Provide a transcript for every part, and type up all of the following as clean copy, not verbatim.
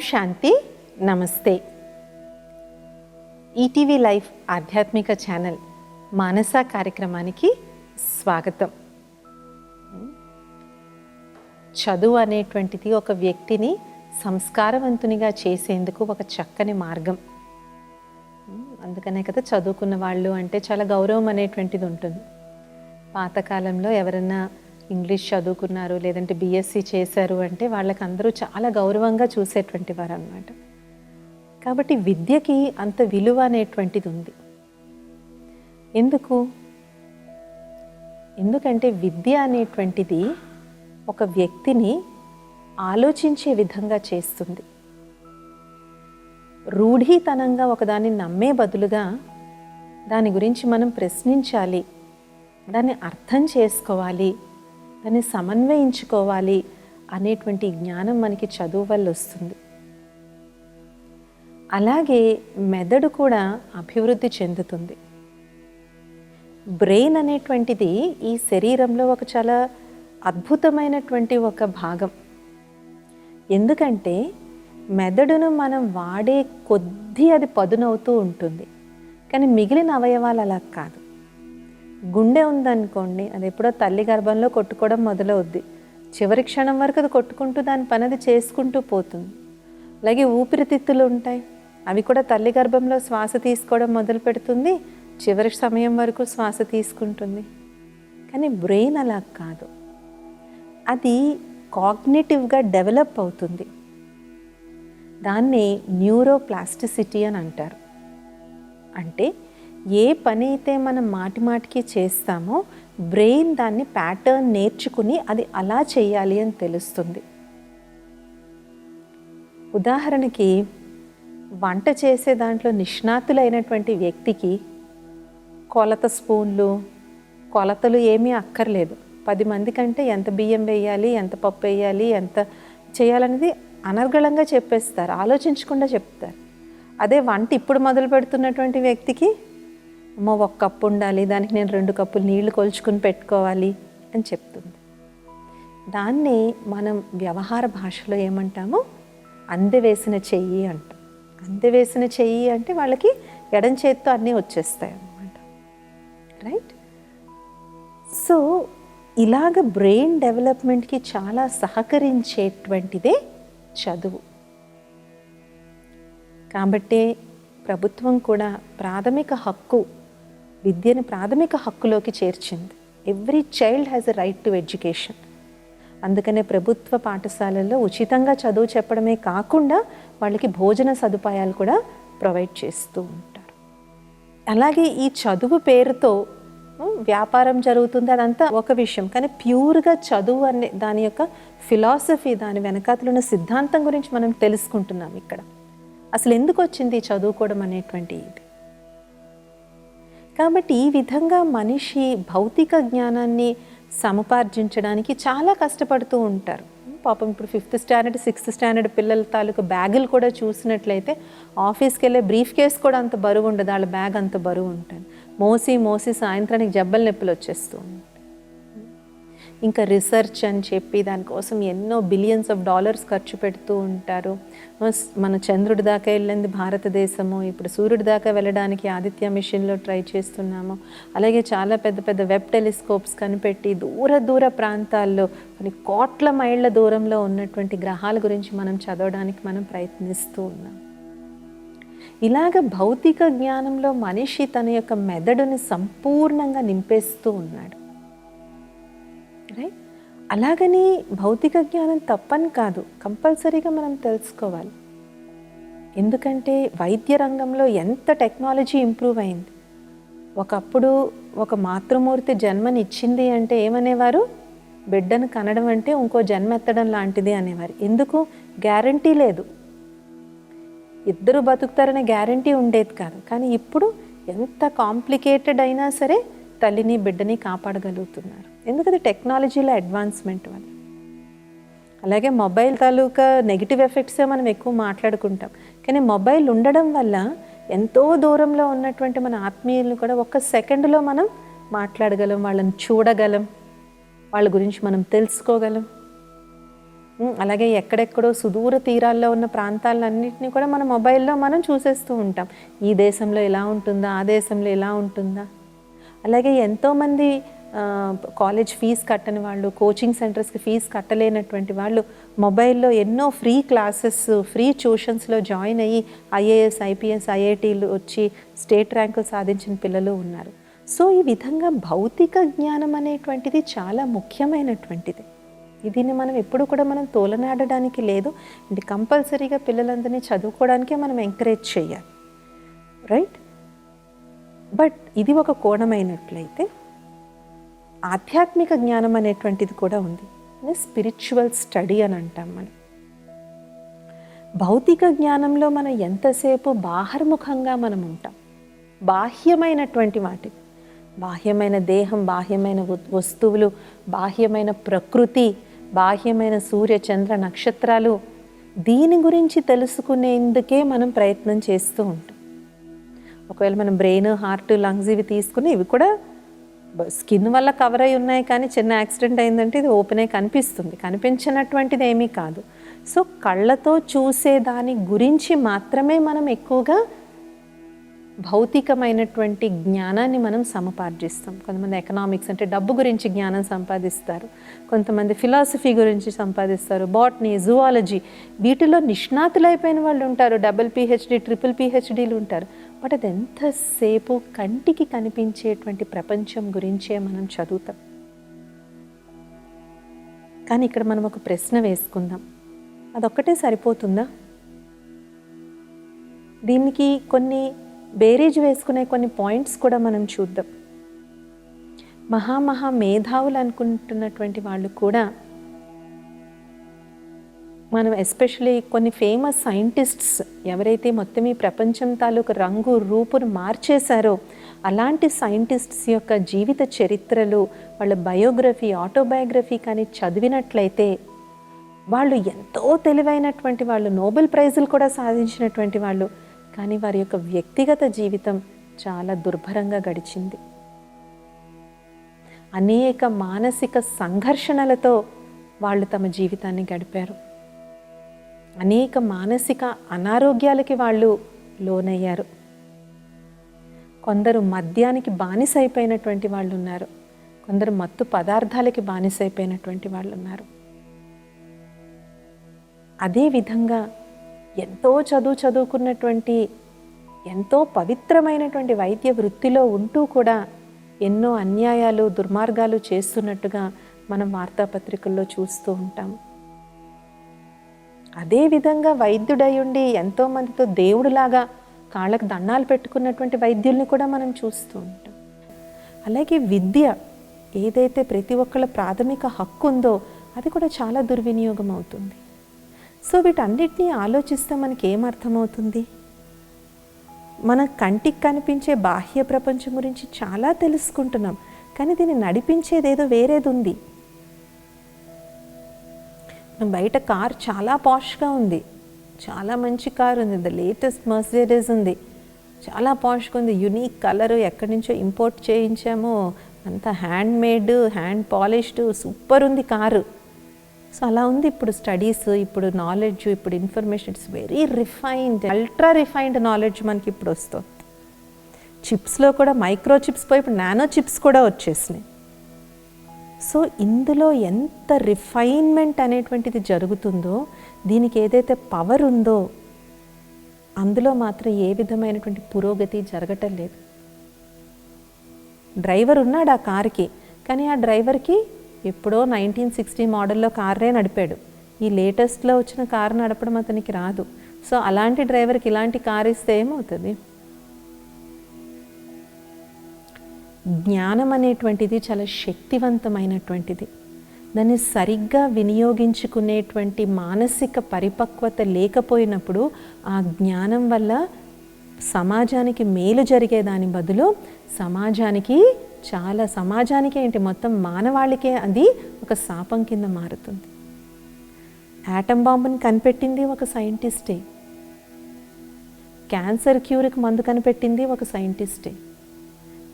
శాంతి. నమస్తే. ETV life ఆధ్యాత్మిక channel మానస కార్యక్రమానికి స్వాగతం. చదువు అనేటువంటిది ఒక వ్యక్తిని సంస్కారవంతునిగా చేసేందుకు ఒక చక్కని మార్గం. అందుకనే కదా చదువుకున్న వాళ్ళు అంటే చాలా గౌరవం అనేటువంటిది ఉంటుంది. పాతకాలంలో ఎవరన్నా ఇంగ్లీష్ చదువుకున్నారు లేదంటే బీఎస్సీ చేశారు అంటే వాళ్ళకి అందరూ చాలా గౌరవంగా చూసేటువంటి వారు అన్నమాట. కాబట్టి విద్యకి అంత విలువ అనేటువంటిది ఉంది. ఎందుకంటే విద్య అనేటువంటిది ఒక వ్యక్తిని ఆలోచించే విధంగా చేస్తుంది. రూఢీతనంగా ఒకదాన్ని నమ్మే బదులుగా దాని గురించి మనం ప్రశ్నించాలి, దాన్ని అర్థం చేసుకోవాలి, దాన్ని సమన్వయించుకోవాలి అనేటువంటి జ్ఞానం మనకి చదువు వల్ల వస్తుంది. అలాగే మెదడు కూడా అభివృద్ధి చెందుతుంది. బ్రెయిన్ అనేటువంటిది ఈ శరీరంలో ఒక చాలా అద్భుతమైనటువంటి ఒక భాగం. ఎందుకంటే మెదడును మనం వాడే కొద్దీ అది పదునవుతూ ఉంటుంది. కానీ మిగిలిన అవయవాలు అలా కాదు. గుండె ఉందనుకోండి, అది ఎప్పుడో తల్లి గర్భంలో కొట్టుకోవడం మొదలవుద్ది. చివరి క్షణం వరకు అది కొట్టుకుంటూ దాని పని అది చేసుకుంటూ పోతుంది. అలాగే ఊపిరితిత్తులు ఉంటాయి, అవి కూడా తల్లి గర్భంలో శ్వాస తీసుకోవడం మొదలు పెడుతుంది, చివరి సమయం వరకు శ్వాస తీసుకుంటుంది. కానీ బ్రెయిన్ అలా కాదు, అది కాగ్నిటివ్గా డెవలప్ అవుతుంది. దాన్ని న్యూరోప్లాస్టిసిటీ అని అంటారు. అంటే ఏ పని అయితే మనం మాటిమాటికి చేస్తామో బ్రెయిన్ దాన్ని ప్యాటర్న్ నేర్చుకుని అది అలా చేయాలి అని తెలుస్తుంది. ఉదాహరణకి వంట చేసే దాంట్లో నిష్ణాతులైనటువంటి వ్యక్తికి కొలత స్పూన్లు, కొలతలు ఏమీ అక్కర్లేదు. 10 మంది కంటే ఎంత బియ్యం వేయాలి, ఎంత పప్పు వేయాలి, ఎంత చేయాలనేది అనర్గళంగా చెప్పేస్తారు, ఆలోచించకుండా చెప్తారు. అదే వంట ఇప్పుడు మొదలు పెడుతున్నటువంటి వ్యక్తికి అమ్మో 1 కప్పు ఉండాలి, దానికి నేను 2 కప్పులు నీళ్లు కొలుచుకుని పెట్టుకోవాలి అని చెప్తుంది. దాన్ని మనం వ్యవహార భాషలో ఏమంటాము, అందెవేసిన చెయ్యి అంటాం. అందెవేసిన చెయ్యి అంటే వాళ్ళకి ఎడం చేత్తో అన్నీ వచ్చేస్తాయి అన్నమాట. రైట్? సో ఇలాగ బ్రెయిన్ డెవలప్మెంట్కి చాలా సహకరించేటువంటిదే చదువు. కాబట్టి ప్రభుత్వం కూడా ప్రాథమిక హక్కు, విద్యను ప్రాథమిక హక్కులోకి చేర్చింది. Every child has a right to education. అందుకనే ప్రభుత్వ పాఠశాలల్లో ఉచితంగా చదువు చెప్పడమే కాకుండా వాళ్ళకి భోజన సదుపాయాలు కూడా ప్రొవైడ్ చేస్తూ ఉంటారు. అలాగే ఈ చదువు పేరుతో వ్యాపారం జరుగుతుంది, అదంతా ఒక విషయం. కానీ ప్యూర్గా చదువు అనే దాని యొక్క ఫిలాసఫీ, దాని వెనకాతల ఉన్న సిద్ధాంతం గురించి మనం తెలుసుకుంటున్నాం ఇక్కడ. అసలు ఎందుకు వచ్చింది చదువుకోవడం అనేటువంటి ఇది. కాబట్టి ఈ విధంగా మనిషి భౌతిక జ్ఞానాన్ని సముపార్జించడానికి చాలా కష్టపడుతూ ఉంటారు. పాపం ఇప్పుడు 5th స్టాండర్డ్ 6th స్టాండర్డ్ పిల్లల తాలూకు బ్యాగులు కూడా చూసినట్లయితే ఆఫీస్కి వెళ్ళే బ్రీఫ్ కేస్ కూడా అంత బరువు ఉండదు, వాళ్ళ బ్యాగ్ అంత బరువు ఉంటుంది. మోసి సాయంత్రానికి జబ్బల నొప్పులు వచ్చేస్తూ ఉంటాయి. ఇంకా రీసెర్చ్ అని చెప్పి దానికోసం ఎన్నో బిలియన్స్ ఆఫ్ డాలర్స్ ఖర్చు పెడుతూ ఉంటారు. మన చంద్రుడి దాకా వెళ్ళింది భారతదేశము, ఇప్పుడు సూర్యుడి దాకా వెళ్ళడానికి ఆదిత్య మిషన్లో ట్రై చేస్తున్నాము. అలాగే చాలా పెద్ద పెద్ద వెబ్ టెలిస్కోప్స్ కనిపెట్టి దూర ప్రాంతాల్లో కొన్ని కోట్ల మైళ్ళ దూరంలో ఉన్నటువంటి గ్రహాల గురించి మనం చదవడానికి మనం ప్రయత్నిస్తూ ఉన్నాం. ఇలాగ భౌతిక జ్ఞానంలో మనిషి తన యొక్క మెదడుని సంపూర్ణంగా నింపేస్తూ ఉన్నాడు. రైట్? అలాగని భౌతిక జ్ఞానం తప్పని కాదు, కంపల్సరీగా మనం తెలుసుకోవాలి. ఎందుకంటే వైద్య రంగంలో ఎంత టెక్నాలజీ ఇంప్రూవ్ అయింది. ఒకప్పుడు ఒక మాతృమూర్తి జన్మనిచ్చింది అంటే ఏమనేవారు, బిడ్డను కనడం అంటే ఇంకో జన్మ ఎత్తడం లాంటిది అనేవారు. ఎందుకు? గ్యారంటీ లేదు, ఇద్దరు బతుకుతారనే గ్యారంటీ ఉండేది కాదు. కానీ ఇప్పుడు ఎంత కాంప్లికేటెడ్ అయినా సరే తల్లిని బిడ్డని కాపాడగలుగుతున్నారు. ఎందుకంటే టెక్నాలజీలో అడ్వాన్స్మెంట్ వల్ల. అలాగే మొబైల్ తాలూకా నెగిటివ్ ఎఫెక్ట్సే మనం ఎక్కువ మాట్లాడుకుంటాం. కానీ మొబైల్ ఉండడం వల్ల ఎంతో దూరంలో ఉన్నటువంటి మన ఆత్మీయులను కూడా 1 సెకండ్లో మనం మాట్లాడగలం, వాళ్ళని చూడగలం, వాళ్ళ గురించి మనం తెలుసుకోగలం. అలాగే ఎక్కడెక్కడో సుదూర తీరాల్లో ఉన్న ప్రాంతాలన్నింటినీ కూడా మన మొబైల్లో మనం చూసేస్తూ ఉంటాం. ఈ దేశంలో ఎలా ఉంటుందా, ఆ దేశంలో ఎలా ఉంటుందా. అలాగే ఎంతోమంది కాలేజ్ ఫీజు కట్టని వాళ్ళు, కోచింగ్ సెంటర్స్కి ఫీజు కట్టలేనటువంటి వాళ్ళు మొబైల్లో ఎన్నో ఫ్రీ క్లాసెస్, ఫ్రీ ట్యూషన్స్లో జాయిన్ అయ్యి ఐఏఎస్, ఐపీఎస్, ఐఐటీలు వచ్చి స్టేట్ ర్యాంకులు సాధించిన పిల్లలు ఉన్నారు. సో ఈ విధంగా భౌతిక జ్ఞానం అనేటువంటిది చాలా ముఖ్యమైనటువంటిది. దీన్ని మనం ఎప్పుడు కూడా మనం తోలనాడడానికి లేదు. అంటే కంపల్సరీగా పిల్లలందరినీ చదువుకోవడానికే మనం ఎంకరేజ్ చేయాలి, రైట్? బట్ ఇది ఒక కోణమైనట్లయితే ఆధ్యాత్మిక జ్ఞానం అనేటువంటిది కూడా ఉంది. స్పిరిచువల్ స్టడీ అని అంటాం మనం. భౌతిక జ్ఞానంలో మనం ఎంతసేపు బాహర్ముఖంగా మనం ఉంటాం. బాహ్యమైనటువంటి వాటి, బాహ్యమైన దేహం, బాహ్యమైన వస్తువులు, బాహ్యమైన ప్రకృతి, బాహ్యమైన సూర్య చంద్ర నక్షత్రాలు, దీని గురించి తెలుసుకునేందుకే మనం ప్రయత్నం చేస్తూ ఉంటాం. ఒకవేళ మనం బ్రెయిన్, హార్ట్, లంగ్స్ ఇవి తీసుకుని ఇవి కూడా స్కిన్ వల్ల కవర్ అయి ఉన్నాయి, కానీ చిన్న యాక్సిడెంట్ అయిందంటే ఇది ఓపెన్ అయి కనిపిస్తుంది, కనిపించినటువంటిది ఏమీ కాదు. సో కళ్ళతో చూసే దాని గురించి మాత్రమే మనం ఎక్కువగా భౌతికమైనటువంటి జ్ఞానాన్ని మనం సముపార్జిస్తాం. కొంతమంది ఎకనామిక్స్ అంటే డబ్బు గురించి జ్ఞానం సంపాదిస్తారు, కొంతమంది ఫిలాసఫీ గురించి సంపాదిస్తారు, బాటనీ, జువాలజీ, వీటిలో నిష్ణాతులైపోయిన వాళ్ళు ఉంటారు, డబుల్ పిహెచ్డి, ట్రిపుల్ పిహెచ్డీలు ఉంటారు. బట్ అది ఎంతసేపు కంటికి కనిపించేటువంటి ప్రపంచం గురించే మనం చదువుతాం. కానీ ఇక్కడ మనం ఒక ప్రశ్న వేసుకుందాం, అదొక్కటే సరిపోతుందా? దీనికి కొన్ని బేరీజ్ వేసుకునే కొన్ని పాయింట్స్ కూడా మనం చూద్దాం. మహా మేధావులు అనుకుంటున్నటువంటి వాళ్ళు కూడా, మనం ఎస్పెషలీ కొన్ని ఫేమస్ సైంటిస్ట్స్ ఎవరైతే మొత్తం ఈ ప్రపంచం తాలూకు రంగు రూపును మార్చేశారో అలాంటి సైంటిస్ట్స్ యొక్క జీవిత చరిత్రలు, వాళ్ళ బయోగ్రఫీ, ఆటోబయోగ్రఫీ కానీ చదివినట్లయితే వాళ్ళు ఎంతో తెలివైనటువంటి వాళ్ళు, నోబెల్ ప్రైజులు కూడా సాధించినటువంటి వాళ్ళు, కానీ వారి యొక్క వ్యక్తిగత జీవితం చాలా దుర్భరంగా గడిచింది. అనేక మానసిక సంఘర్షణలతో వాళ్ళు తమ జీవితాన్ని గడిపారు. అనేక మానసిక అనారోగ్యాలకి వాళ్ళు లోనయ్యారు. కొందరు మద్యానికి బానిసైపోయినటువంటి వాళ్ళు ఉన్నారు, కొందరు మత్తు పదార్థాలకి బానిసైపోయినటువంటి వాళ్ళు ఉన్నారు. అదేవిధంగా ఎంతో చదువుకున్నటువంటి, ఎంతో పవిత్రమైనటువంటి వైద్య వృత్తిలో ఉంటూ కూడా ఎన్నో అన్యాయాలు, దుర్మార్గాలు చేస్తున్నట్టుగా మనం వార్తాపత్రికల్లో చూస్తూ ఉంటాం. అదేవిధంగా వైద్యుడై ఉండి ఎంతోమందితో దేవుడిలాగా కాళ్ళకు దండాలు పెట్టుకున్నటువంటి వైద్యుల్ని కూడా మనం చూస్తూ ఉంటాం. అలాగే విద్య ఏదైతే ప్రతి ఒక్కళ్ళ ప్రాథమిక హక్కు ఉందో అది కూడా చాలా దుర్వినియోగం అవుతుంది. సో వీటన్నిటినీ ఆలోచిస్తే మనకి ఏమర్థమవుతుంది? మన కంటికి కనిపించే బాహ్య ప్రపంచం గురించి చాలా తెలుసుకుంటున్నాం, కానీ దీన్ని నడిపించేది ఏదో వేరేది ఉంది. బయట కార్ చాలా పాష్గా ఉంది, చాలా మంచి కార్ ఉంది, ద లేటెస్ట్ మర్సిడీస్ ఉంది, చాలా పాష్గా ఉంది, యునీక్ కలరు, ఎక్కడి నుంచో ఇంపోర్ట్ చేయించాము, అంతా hand made, hand polished, super ఉంది కారు. సో అలా ఉంది ఇప్పుడు స్టడీస్, ఇప్పుడు నాలెడ్జ్, ఇప్పుడు information, it's very refined, ultra refined knowledge మనకి ఇప్పుడు వస్తుంది. చిప్స్లో కూడా మైక్రో చిప్స్ పోయి ఇప్పుడు నానో చిప్స్ కూడా వచ్చేసినాయి. సో ఇందులో ఎంత రిఫైన్మెంట్ అనేటువంటిది జరుగుతుందో, దీనికి ఏదైతే పవర్ ఉందో అందులో మాత్రం ఏ విధమైనటువంటి పురోగతి జరగటం లేదు. డ్రైవర్ ఉన్నాడు ఆ కార్కి, కానీ ఆ డ్రైవర్కి ఎప్పుడో 1960 మోడల్లో కారే నడిపాడు, ఈ లేటెస్ట్లో వచ్చిన కారు నడపడం అతనికి రాదు. సో అలాంటి డ్రైవర్కి ఇలాంటి కారు ఇస్తే ఏమవుతుంది? జ్ఞానం అనేటువంటిది చాలా శక్తివంతమైనటువంటిది. దాన్ని సరిగ్గా వినియోగించుకునేటువంటి మానసిక పరిపక్వత లేకపోయినప్పుడు ఆ జ్ఞానం వల్ల సమాజానికి మేలు జరిగేదాని బదులు సమాజానికి ఏంటి మొత్తం మానవాళికే అది ఒక శాపం కింద మారుతుంది. యాటమ్ బాంబుని కనిపెట్టింది ఒక సైంటిస్టే, క్యాన్సర్ క్యూర్కి మందు కనిపెట్టింది ఒక సైంటిస్టే,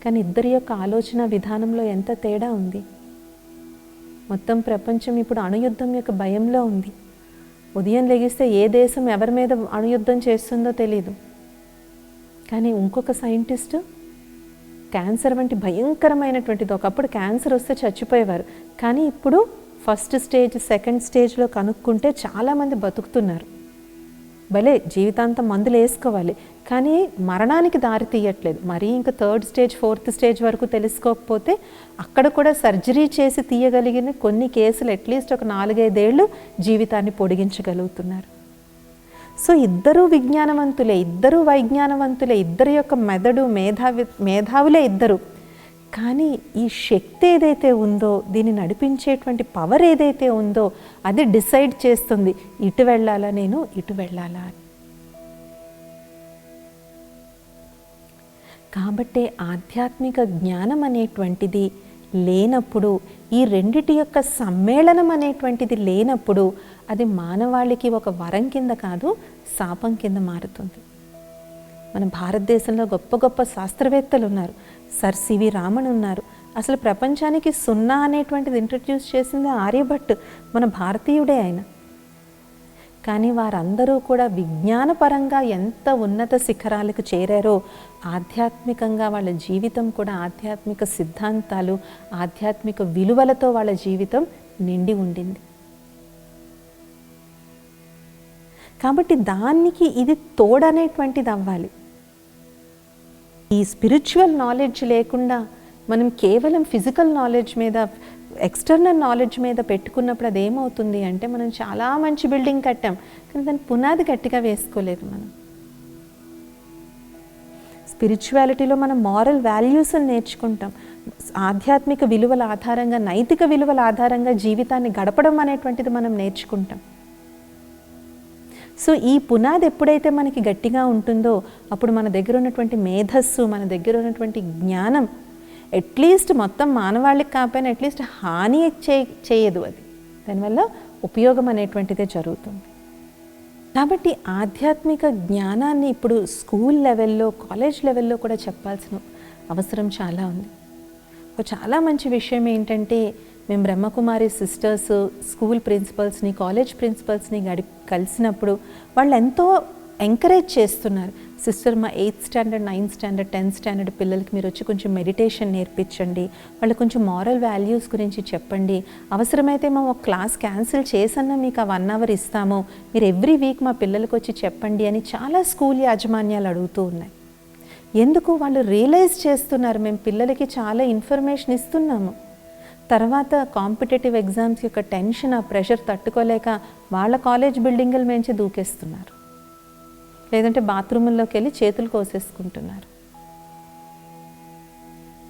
కానీ ఇద్దరి యొక్క ఆలోచన విధానంలో ఎంత తేడా ఉంది. మొత్తం ప్రపంచం ఇప్పుడు అణుయుద్ధం యొక్క భయంలో ఉంది. ఉదయం లెగిస్తే ఏ దేశం ఎవరి మీద అణుయుద్ధం చేస్తుందో తెలీదు. కానీ ఇంకొక సైంటిస్టు క్యాన్సర్ వంటి భయంకరమైనటువంటిది, ఒకప్పుడు క్యాన్సర్ వస్తే చచ్చిపోయేవారు, కానీ ఇప్పుడు ఫస్ట్ స్టేజ్, సెకండ్ స్టేజ్లో కనుక్కుంటే చాలామంది బతుకుతున్నారు. భలే జీవితాంతం మందులు వేసుకోవాలి, కానీ మరణానికి దారి తీయట్లేదు. మరీ ఇంకా థర్డ్ స్టేజ్, ఫోర్త్ స్టేజ్ వరకు తెలుసుకోకపోతే అక్కడ కూడా సర్జరీ చేసి తీయగలిగిన కొన్ని కేసులు అట్లీస్ట్ ఒక 4-5 ఏళ్ళు జీవితాన్ని పొడిగించగలుగుతున్నారు. సో ఇద్దరూ విజ్ఞానవంతులే, ఇద్దరూ వైజ్ఞానవంతులే, ఇద్దరి యొక్క మెదడు మేధావులే ఇద్దరు. కానీ ఈ శక్తి ఏదైతే ఉందో, దీన్ని నడిపించేటువంటి పవర్ ఏదైతే ఉందో అది డిసైడ్ చేస్తుంది ఇటు వెళ్ళాలా నేను, ఇటు వెళ్ళాలా అని. కాబట్టి ఆధ్యాత్మిక జ్ఞానం అనేటువంటిది లేనప్పుడు, ఈ రెండిటి యొక్క సమ్మేళనం అనేటువంటిది లేనప్పుడు అది మానవాళికి ఒక వరం కింద కాదు, శాపం కింద మారుతుంది. మన భారతదేశంలో గొప్ప గొప్ప శాస్త్రవేత్తలు ఉన్నారు. సర్ సివి రామన్ ఉన్నారు. అసలు ప్రపంచానికి సున్నా అనేటువంటిది ఇంట్రడ్యూస్ చేసింది ఆర్యభట్, మన భారతీయుడే ఆయన. కానీ వారందరూ కూడా విజ్ఞానపరంగా ఎంత ఉన్నత శిఖరాలకు చేరారో, ఆధ్యాత్మికంగా వాళ్ళ జీవితం కూడా ఆధ్యాత్మిక సిద్ధాంతాలు, ఆధ్యాత్మిక విలువలతో వాళ్ళ జీవితం నిండి ఉండింది. కాబట్టి దానికి ఇది తోడనేటువంటిది అవ్వాలి. ఈ స్పిరిచువల్ నాలెడ్జ్ లేకుండా మనం కేవలం ఫిజికల్ నాలెడ్జ్ మీద, ఎక్స్టర్నల్ నాలెడ్జ్ మీద పెట్టుకున్నప్పుడు అది ఏమవుతుంది అంటే, మనం చాలా మంచి బిల్డింగ్ కట్టాం కానీ దాని పునాది గట్టిగా వేసుకోలేదు. మనం స్పిరిచువాలిటీలో మనం మారల్ వాల్యూస్ని నేర్చుకుంటాం. ఆధ్యాత్మిక విలువల ఆధారంగా, నైతిక విలువల ఆధారంగా జీవితాన్ని గడపడం అనేటువంటిది మనం నేర్చుకుంటాం. సో ఈ పునాది ఎప్పుడైతే మనకి గట్టిగా ఉంటుందో అప్పుడు మన దగ్గర ఉన్నటువంటి మేధస్సు, మన దగ్గర ఉన్నటువంటి జ్ఞానం అట్లీస్ట్ మొత్తం మానవాళికి కాకపోయినా అట్లీస్ట్ హాని చేయదు. అది దానివల్ల ఉపయోగం అనేటువంటిదే జరుగుతుంది. కాబట్టి ఆధ్యాత్మిక జ్ఞానాన్ని ఇప్పుడు స్కూల్ లెవెల్లో, కాలేజ్ లెవెల్లో కూడా చెప్పాల్సిన అవసరం చాలా ఉంది. చాలా మంచి విషయం ఏంటంటే, మేము బ్రహ్మకుమారి సిస్టర్స్ స్కూల్ ప్రిన్సిపల్స్ని, కాలేజ్ ప్రిన్సిపల్స్ని కలిసినప్పుడు వాళ్ళు ఎంతో ఎంకరేజ్ చేస్తున్నారు. సిస్టర్, మా 8th standard, 9th standard, 10th standard పిల్లలకి మీరు వచ్చి కొంచెం మెడిటేషన్ నేర్పించండి, వాళ్ళకి కొంచెం మారల్ వాల్యూస్ గురించి చెప్పండి, అవసరమైతే మేము ఒక క్లాస్ క్యాన్సిల్ చేసన్నా మీకు ఆ 1 hour ఇస్తాము, మీరు ఎవ్రీ వీక్ మా పిల్లలకి వచ్చి చెప్పండి అని చాలా స్కూల్ యాజమాన్యాలు అడుగుతూ ఉన్నాయి. ఎందుకు? వాళ్ళు రియలైజ్ చేస్తున్నారు మేము పిల్లలకి చాలా ఇన్ఫర్మేషన్ ఇస్తున్నాము. తర్వాత కాంపిటేటివ్ ఎగ్జామ్స్ యొక్క టెన్షన్, ఆ ప్రెషర్ తట్టుకోలేక వాళ్ళ కాలేజ్ బిల్డింగుల మించి దూకేస్తున్నారు, లేదంటే బాత్రూముల్లోకి వెళ్ళి చేతులు కోసేసుకుంటున్నారు.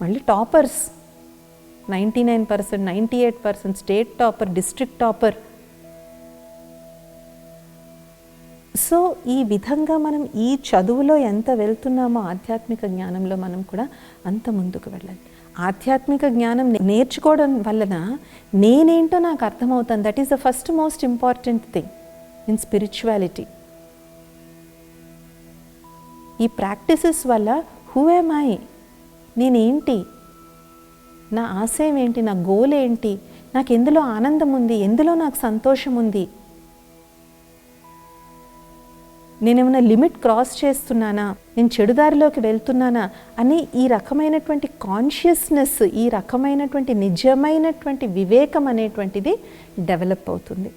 మళ్ళీ toppers 99%, 98%, state topper, district topper. So ఈ విధంగా మనం ఈ చదువులో ఎంత వెళ్తున్నామో ఆధ్యాత్మిక జ్ఞానంలో మనం కూడా అంత ముందుకు వెళ్ళాలి. ఆధ్యాత్మిక జ్ఞానం నేర్చుకోవడం వలన నేనేంటో నాకు అర్థమవుతాను. That is the first most important thing in spirituality. ఈ ప్రాక్టీసెస్ వల్ల హూ యామ్ ఐ, నేనేంటి, నా ఆశయం ఏంటి, నా గోల్ ఏంటి, నాకు ఎందులో ఆనందం ఉంది, ఎందులో నాకు సంతోషం ఉంది, నేనేమైనా లిమిట్ క్రాస్ చేస్తున్నానా, నేను చెడుదారిలోకి వెళ్తున్నానా అని ఈ రకమైనటువంటి కాన్షియస్నెస్, ఈ రకమైనటువంటి నిజమైనటువంటి వివేకం అనేటువంటిది డెవలప్ అవుతుంది.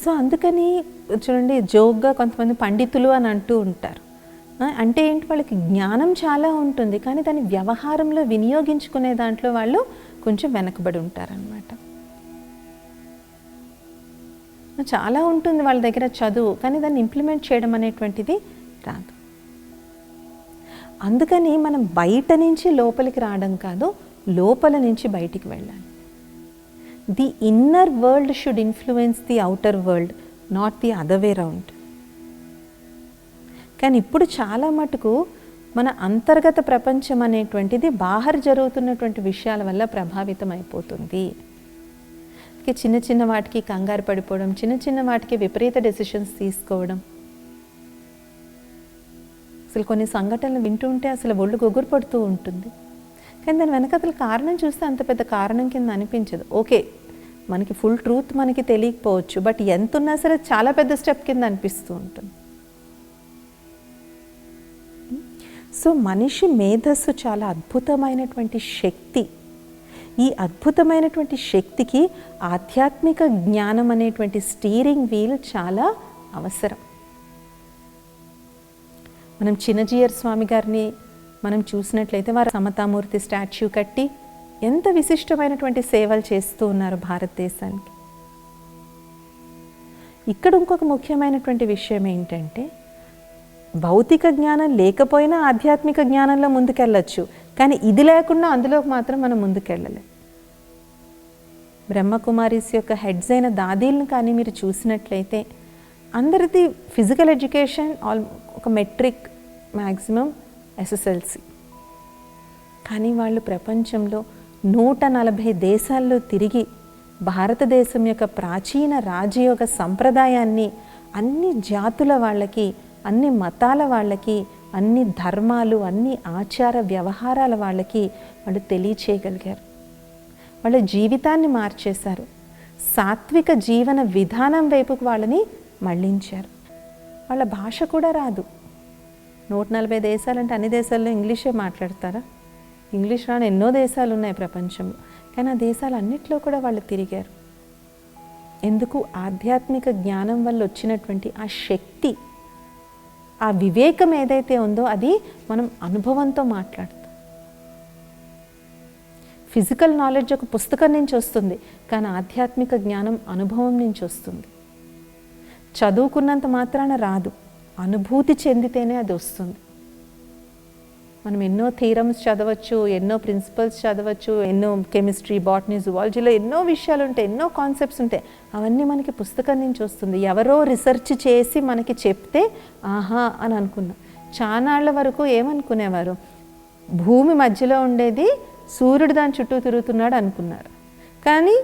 సో అందుకని చూడండి, జోక్గా కొంతమంది పండితులు అని అంటూ ఉంటారు. అంటే ఏంటి, వాళ్ళకి జ్ఞానం చాలా ఉంటుంది కానీ దాన్ని వ్యవహారంలో వినియోగించుకునే దాంట్లో వాళ్ళు కొంచెం వెనకబడి ఉంటారనమాట. చాలా ఉంటుంది వాళ్ళ దగ్గర చదువు, కానీ దాన్ని ఇంప్లిమెంట్ చేయడం అనేటువంటిది రాదు. అందుకని మనం బయట నుంచి లోపలికి రావడం కాదు, లోపల నుంచి బయటికి వెళ్ళాలి. The inner world should influence the outer world, not the other way round. కానీ ఇప్పుడు చాలా మటుకు మన అంతర్గత ప్రపంచం అనేటువంటిది బాహర్ జరుగుతున్నటువంటి విషయాల వల్ల ప్రభావితం అయిపోతుంది. చిన్న చిన్న వాటికి కంగారు పడిపోవడం, చిన్న చిన్న వాటికి విపరీత డెసిషన్స్ తీసుకోవడం. అసలు కొన్ని సంఘటనలు వింటూ ఉంటే అసలు ఒళ్ళు గొగ్గురు పడుతూ ఉంటుంది. కానీ దాని వెనకాతల కారణం చూస్తే అంత పెద్ద కారణం కింద అనిపించదు. ఓకే, మనకి ఫుల్ ట్రూత్ మనకి తెలియకపోవచ్చు, బట్ ఎంత ఉన్నా సరే చాలా పెద్ద స్టెప్ కింద అనిపిస్తూ ఉంటుంది. సో మనిషి మేధస్సు చాలా అద్భుతమైనటువంటి శక్తి. ఈ అద్భుతమైనటువంటి శక్తికి ఆధ్యాత్మిక జ్ఞానం అనేటువంటి స్టీరింగ్ వీల్ చాలా అవసరం. మనం చిన్నజీయర్ స్వామి గారిని మనం చూసినట్లయితే వారు సమతామూర్తి స్టాచ్యూ కట్టి ఎంత విశిష్టమైనటువంటి సేవలు చేస్తూ ఉన్నారు భారతదేశానికి. ఇక్కడ ఇంకొక ముఖ్యమైనటువంటి విషయం ఏంటంటే, భౌతిక జ్ఞానం లేకపోయినా ఆధ్యాత్మిక జ్ఞానంలో ముందుకెళ్ళచ్చు, కానీ ఇది లేకుండా అందులోకి మాత్రం మనం ముందుకెళ్ళలేం. బ్రహ్మకుమారీస్ యొక్క హెడ్స్ అయిన దాదీలను కానీ మీరు చూసినట్లయితే అందరిది ఫిజికల్ ఎడ్యుకేషన్ ఒక మెట్రిక్, మ్యాక్సిమం ఎస్ఎస్ఎల్సి. కానీ వాళ్ళు ప్రపంచంలో 140 దేశాల్లో తిరిగి భారతదేశం యొక్క ప్రాచీన రాజయోగ సంప్రదాయాన్ని అన్ని జాతుల వాళ్ళకి, అన్ని మతాల వాళ్ళకి, అన్ని ధర్మాలు, అన్ని ఆచార వ్యవహారాల వాళ్ళకి వాళ్ళు తెలియచేయగలిగారు. వాళ్ళ జీవితాన్ని మార్చేశారు. సాత్విక జీవన విధానం వైపుకు వాళ్ళని మళ్ళించారు. వాళ్ళ భాష కూడా రాదు. 140 దేశాలంటే అన్ని దేశాల్లో ఇంగ్లీషే మాట్లాడతారా? ఇంగ్లీష్ రాని ఎన్నో దేశాలు ఉన్నాయి ప్రపంచంలో, కానీ ఆ దేశాలన్నిట్లో కూడా వాళ్ళు తిరిగారు. ఎందుకు? ఆధ్యాత్మిక జ్ఞానం వల్ల వచ్చినటువంటి ఆ శక్తి, ఆ వివేకం ఏదైతే ఉందో అది మనం అనుభవంతో మాట్లాడతాం. ఫిజికల్ నాలెడ్జ్ ఒక పుస్తకం నుంచి వస్తుంది, కానీ ఆధ్యాత్మిక జ్ఞానం అనుభవం నుంచి వస్తుంది. చదువుకున్నంత మాత్రాన రాదు, అనుభూతి చెందితేనే అది వస్తుంది. మనం ఎన్నో థీరమ్స్ చదవచ్చు, ఎన్నో ప్రిన్సిపల్స్ చదవచ్చు, ఎన్నో కెమిస్ట్రీ, బాటనీ, జువాలజీలో ఎన్నో విషయాలు ఉంటాయి, ఎన్నో కాన్సెప్ట్స్ ఉంటాయి. అవన్నీ మనకి పుస్తకం నుంచి వస్తుంది. ఎవరో రీసెర్చ్ చేసి మనకి చెప్తే ఆహా అని అనుకున్నాం. చానాళ్ల వరకు ఏమనుకునేవారు? భూమి మధ్యలో ఉండేది, సూర్యుడు దాని చుట్టూ తిరుగుతున్నాడు అనుకున్నారు. కానీ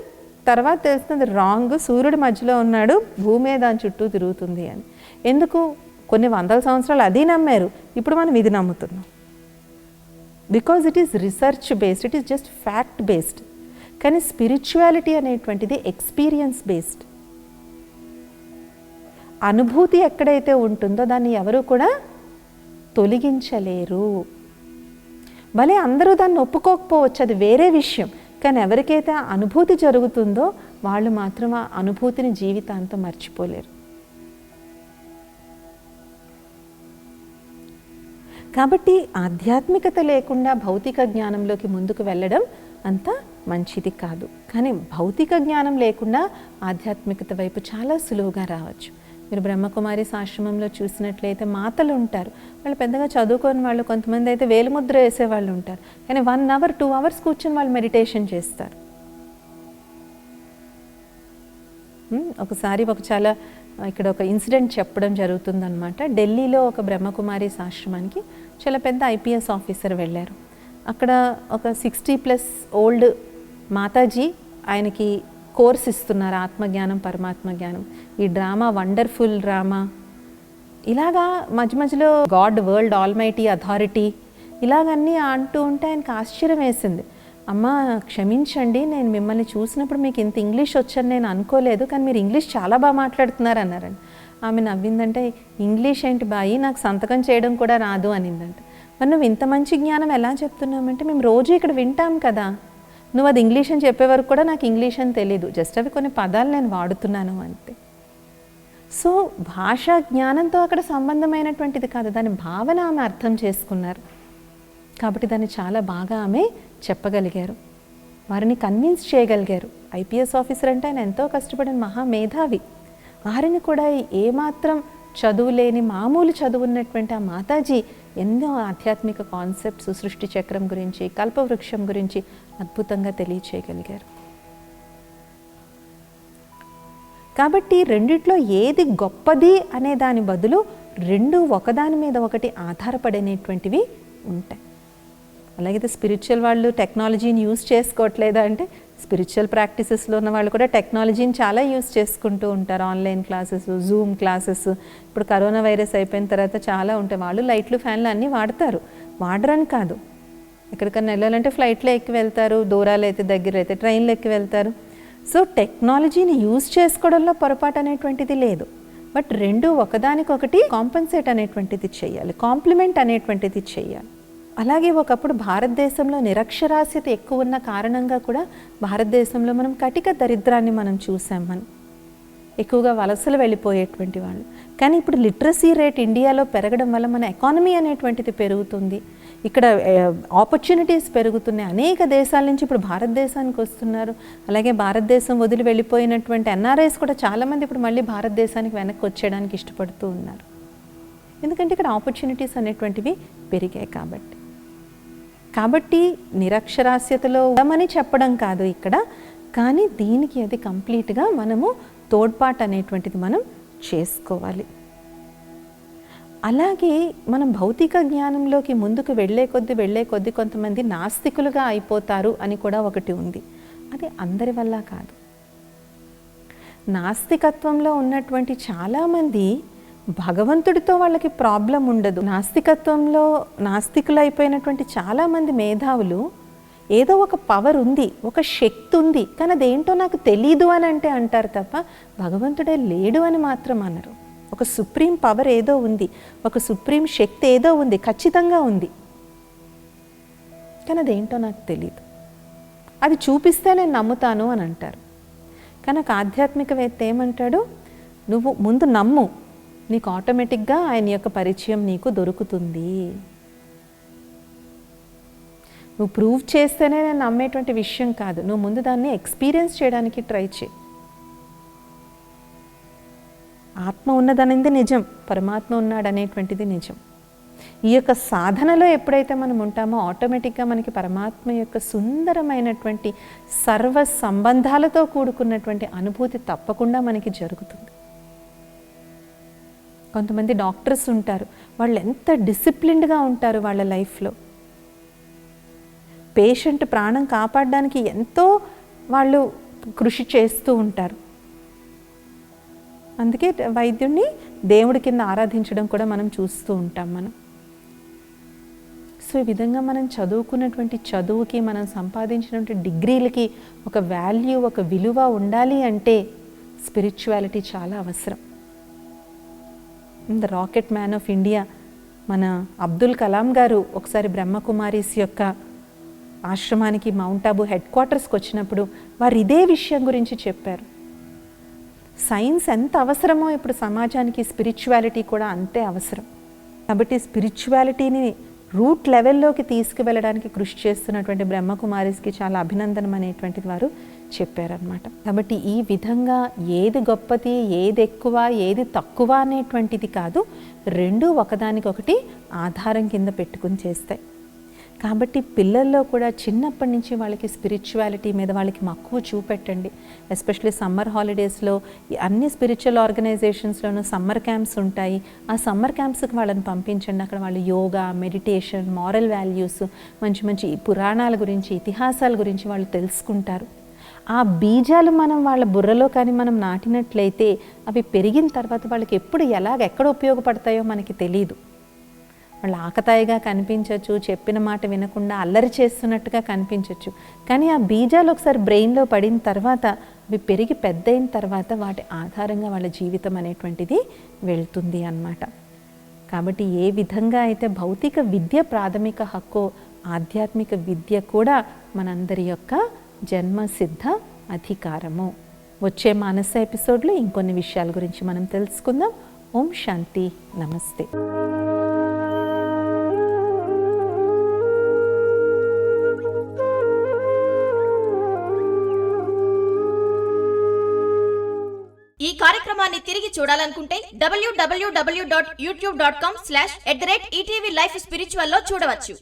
తర్వాత తెలుస్తుంది రాంగ్, సూర్యుడు మధ్యలో ఉన్నాడు, భూమే దాని చుట్టూ తిరుగుతుంది అని. ఎందుకు? కొన్ని వందల సంవత్సరాలు అది నమ్మారు, ఇప్పుడు మనం ఇది నమ్ముతున్నాం. Because it is research based, it is just fact based. కానీ స్పిరిచువాలిటీ అనేటువంటిది ఎక్స్పీరియన్స్ బేస్డ్. అనుభూతి ఎక్కడైతే ఉంటుందో దాన్ని ఎవరు కూడా తొలగించలేరు. భలే అందరూ దాన్ని ఒప్పుకోకపోవచ్చు, అది వేరే విషయం. కానీ ఎవరికైతే ఆ అనుభూతి జరుగుతుందో వాళ్ళు మాత్రం ఆ అనుభూతిని జీవితాంతం మర్చిపోలేరు. కాబట్టి ఆధ్యాత్మికత లేకుండా భౌతిక జ్ఞానంలోకి ముందుకు వెళ్ళడం అంత మంచిది కాదు. కానీ భౌతిక జ్ఞానం లేకుండా ఆధ్యాత్మికత వైపు చాలా సులువుగా రావచ్చు. మీరు బ్రహ్మకుమారి ఆశ్రమంలో చూసినట్లయితే మాతలు ఉంటారు, వాళ్ళు పెద్దగా చదువుకోని వాళ్ళు, కొంతమంది అయితే వేలుముద్ర వేసేవాళ్ళు ఉంటారు. కానీ 1 hour 2 hours కూర్చొని వాళ్ళు మెడిటేషన్ చేస్తారు. ఒకసారి చాలా ఇక్కడ ఒక ఇన్సిడెంట్ చెప్పడం జరుగుతుందన్నమాట. ఢిల్లీలో ఒక బ్రహ్మకుమారి ఆశ్రమానికి చాలా పెద్ద ఐపీఎస్ ఆఫీసర్ వెళ్ళారు. అక్కడ ఒక 60+ ఓల్డ్ మాతాజీ ఆయనకి కోర్స్ ఇస్తున్నారు, ఆత్మజ్ఞానం, పరమాత్మ జ్ఞానం. ఈ డ్రామా వండర్ఫుల్ డ్రామా, ఇలాగా మధ్య మధ్యలో గాడ్, వరల్డ్, ఆల్మైటీ, అథారిటీ ఇలాగన్నీ అంటూ ఉంటే ఆయనకు ఆశ్చర్యం వేసింది. అమ్మ క్షమించండి, నేను మిమ్మల్ని చూసినప్పుడు మీకు ఇంత ఇంగ్లీష్ వచ్చని నేను అనుకోలేదు, కానీ మీరు ఇంగ్లీష్ చాలా బాగా మాట్లాడుతున్నారు అన్నారండి. ఆమె నవ్విందంటే, ఇంగ్లీష్ ఏంటి బాయి, నాకు సంతకం చేయడం కూడా రాదు అనిందంట. మరి నువ్వు ఇంత మంచి జ్ఞానం ఎలా చెప్తున్నామంటే, మేము రోజు ఇక్కడ వింటాం కదా, నువ్వు అది ఇంగ్లీష్ అని చెప్పే వరకు కూడా నాకు ఇంగ్లీష్ అని తెలీదు, జస్ట్ అవి కొన్ని పదాలు నేను వాడుతున్నాను అంతే. సో భాషా జ్ఞానంతో అక్కడ సంబంధమైనటువంటిది కాదు, దాని భావన ఆమె అర్థం చేసుకున్నారు. కాబట్టి దాన్ని చాలా బాగా ఆమె చెప్పగలిగారు, వారిని కన్విన్స్ చేయగలిగారు. ఐపీఎస్ ఆఫీసర్ అంటే ఆయన ఎంతో కష్టపడిన మహామేధావి. వారిని కూడా ఏమాత్రం చదువు లేని మామూలు చదువు ఉన్నటువంటి ఆ మాతాజీ ఎన్నో ఆధ్యాత్మిక కాన్సెప్ట్స్, సృష్టి చక్రం గురించి, కల్పవృక్షం గురించి అద్భుతంగా తెలియచేయగలిగారు. కాబట్టి రెండిట్లో ఏది గొప్పది అనే దాని బదులు రెండు ఒకదాని మీద ఒకటి ఆధారపడేటువంటివి ఉంటాయి. అలాగైతే స్పిరిచువల్ వాళ్ళు టెక్నాలజీని యూజ్ చేసుకోవట్లేదా అంటే, స్పిరిచువల్ ప్రాక్టీసెస్లో ఉన్న వాళ్ళు కూడా టెక్నాలజీని చాలా యూజ్ చేసుకుంటూ ఉంటారు. ఆన్లైన్ క్లాసెస్, జూమ్ క్లాసెస్, ఇప్పుడు కరోనా వైరస్ అయిపోయిన తర్వాత చాలా ఉంటాయి. వాళ్ళు లైట్లు, ఫ్యాన్లు అన్నీ వాడతారు, వాడరని కాదు. ఎక్కడికన్నా వెళ్ళాలంటే ఫ్లైట్లో ఎక్కి వెళ్తారు, దూరాలు అయితే దగ్గర అయితే ట్రైన్లో ఎక్కి వెళ్తారు. సో టెక్నాలజీని యూజ్ చేసుకోవడంలో పొరపాటు అనేటువంటిది లేదు. బట్ రెండు ఒకదానికొకటి కాంపెన్సేట్ అనేటువంటిది చేయాలి, కాంప్లిమెంట్ అనేటువంటిది చేయాలి. అలాగే ఒకప్పుడు భారతదేశంలో నిరక్షరాస్యత ఎక్కువ ఉన్న కారణంగా కూడా భారతదేశంలో మనం కటిక దరిద్రాన్ని మనం చూసాం. మనం ఎక్కువగా వలసలు వెళ్ళిపోయేటువంటి వాళ్ళు. కానీ ఇప్పుడు లిటరసీ రేట్ ఇండియాలో పెరగడం వల్ల మన ఎకానమీ అనేటువంటిది పెరుగుతుంది, ఇక్కడ ఆపర్చునిటీస్ పెరుగుతున్నాయి. అనేక దేశాల నుంచి ఇప్పుడు భారతదేశానికి వస్తున్నారు. అలాగే భారతదేశం వదిలి వెళ్ళిపోయినటువంటి ఎన్ఆర్ఐస్ కూడా చాలామంది ఇప్పుడు మళ్ళీ భారతదేశానికి వెనక్కి వచ్చేయడానికి ఇష్టపడుతూ ఉన్నారు. ఎందుకంటే ఇక్కడ ఆపర్చునిటీస్ అనేటువంటివి పెరిగాయి కాబట్టి నిరక్షరాస్యతలో ఉండమని చెప్పడం కాదు ఇక్కడ, కానీ దీనికి అది కంప్లీట్గా మనము తోడ్పాటు అనేటువంటిది మనం చేసుకోవాలి. అలాగే మనం భౌతిక జ్ఞానంలోకి ముందుకు వెళ్ళే కొద్దీ కొంతమంది నాస్తికులుగా అయిపోతారు అని కూడా ఒకటి ఉంది. అది అందరి వల్ల కాదు. నాస్తికత్వంలో ఉన్నటువంటి చాలామంది భగవంతుడితో వాళ్ళకి ప్రాబ్లం ఉండదు. నాస్తికత్వంలో నాస్తికులు అయిపోయినటువంటి చాలామంది మేధావులు ఏదో ఒక పవర్ ఉంది, ఒక శక్తి ఉంది, కానీ అదేంటో నాకు తెలీదు అని అంటారు తప్ప భగవంతుడే లేడు అని మాత్రం అనరు. ఒక సుప్రీం పవర్ ఏదో ఉంది, ఒక సుప్రీం శక్తి ఏదో ఉంది, ఖచ్చితంగా ఉంది, కానీ అదేంటో నాకు తెలియదు, అది చూపిస్తే నేను నమ్ముతాను అని అంటారు. కానీ ఒక ఆధ్యాత్మికవేత్త ఏమంటాడు, నువ్వు ముందు నమ్ము, నీకు ఆటోమేటిక్గా ఆయన యొక్క పరిచయం నీకు దొరుకుతుంది. నువ్వు ప్రూవ్ చేస్తేనే నేను నమ్మేటువంటి విషయం కాదు, నువ్వు ముందు దాన్ని ఎక్స్పీరియన్స్ చేయడానికి ట్రై చేయి. ఆత్మ ఉన్నదనేది నిజం, పరమాత్మ ఉన్నాడు అనేటువంటిది నిజం. ఈ యొక్క సాధనలో ఎప్పుడైతే మనం ఉంటామో ఆటోమేటిక్గా మనకి పరమాత్మ యొక్క సుందరమైనటువంటి సర్వ సంబంధాలతో కూడుకున్నటువంటి అనుభూతి తప్పకుండా మనకి జరుగుతుంది. కొంతమంది డాక్టర్స్ ఉంటారు, వాళ్ళు ఎంత డిసిప్లిన్డ్గా ఉంటారు వాళ్ళ లైఫ్లో. పేషెంట్ ప్రాణం కాపాడడానికి ఎంతో వాళ్ళు కృషి చేస్తూ ఉంటారు. అందుకే వైద్యుడిని దేవుడి కింద ఆరాధించడం కూడా మనం చూస్తూ ఉంటాం మనం. సో ఈ విధంగా మనం చదువుకున్నటువంటి చదువుకి, మనం సంపాదించినటువంటి డిగ్రీలకి ఒక వాల్యూ, ఒక విలువ ఉండాలి అంటే స్పిరిచువాలిటీ చాలా అవసరం. The rocket man of India మన అబ్దుల్ కలాం గారు ఒకసారి బ్రహ్మకుమారీస్ యొక్క ఆశ్రమానికి మౌంట్ ఆబూ హెడ్ క్వార్టర్స్కి వచ్చినప్పుడు వారు ఇదే విషయం గురించి చెప్పారు. సైన్స్ ఎంత అవసరమో ఇప్పుడు సమాజానికి స్పిరిచువాలిటీ కూడా అంతే అవసరం. కాబట్టి స్పిరిచువాలిటీని రూట్ లెవెల్లోకి తీసుకువెళ్ళడానికి కృషి చేస్తున్నటువంటి బ్రహ్మకుమారీస్కి చాలా అభినందనం అనేటువంటిది వారు చెప్పారనమాట. కాబట్టి ఈ విధంగా ఏది గొప్పది, ఏది ఎక్కువ, ఏది తక్కువ అనేటువంటిది కాదు, రెండూ ఒకదానికొకటి ఆధారం కింద పెట్టుకుని చేస్తాయి. కాబట్టి పిల్లల్లో కూడా చిన్నప్పటి నుంచి వాళ్ళకి స్పిరిచువాలిటీ మీద వాళ్ళకి మక్కువ చూపెట్టండి. ఎస్పెషల్లీ సమ్మర్ హాలిడేస్లో అన్ని స్పిరిచువల్ ఆర్గనైజేషన్స్లోనూ సమ్మర్ క్యాంప్స్ ఉంటాయి. ఆ సమ్మర్ క్యాంప్స్కి వాళ్ళని పంపించండి. అక్కడ వాళ్ళు యోగా, మెడిటేషన్, మారల్ వాల్యూస్, మంచి మంచి పురాణాల గురించి, ఇతిహాసాల గురించి వాళ్ళు తెలుసుకుంటారు. ఆ బీజాలు మనం వాళ్ళ బుర్రలో కానీ మనం నాటినట్లయితే అవి పెరిగిన తర్వాత వాళ్ళకి ఎప్పుడు ఎక్కడ ఉపయోగపడతాయో మనకి తెలియదు. వాళ్ళు ఆకతాయిగా కనిపించవచ్చు, చెప్పిన మాట వినకుండా అల్లరి చేస్తున్నట్టుగా కనిపించవచ్చు, కానీ ఆ బీజాలు ఒకసారి బ్రెయిన్లో పడిన తర్వాత అవి పెరిగి పెద్ద అయిన తర్వాత వాటి ఆధారంగా వాళ్ళ జీవితం అనేటువంటిది వెళ్తుంది అన్నమాట. కాబట్టి ఏ విధంగా అయితే భౌతిక విద్య ప్రాథమిక హక్కు, ఆధ్యాత్మిక విద్య కూడా మనందరి యొక్క జన్మసిద్ధ అధికారము. వచ్చే మానస ఎపిసోడ్లో ఇంకొన్ని విషయాల గురించి మనం తెలుసుకుందాం. ఓం శాంతి, నమస్తే. ఈ కార్యక్రమాన్ని తిరిగి చూడాలనుకుంటే www.youtube.com/@ETV Life Spiritual లో చూడవచ్చు.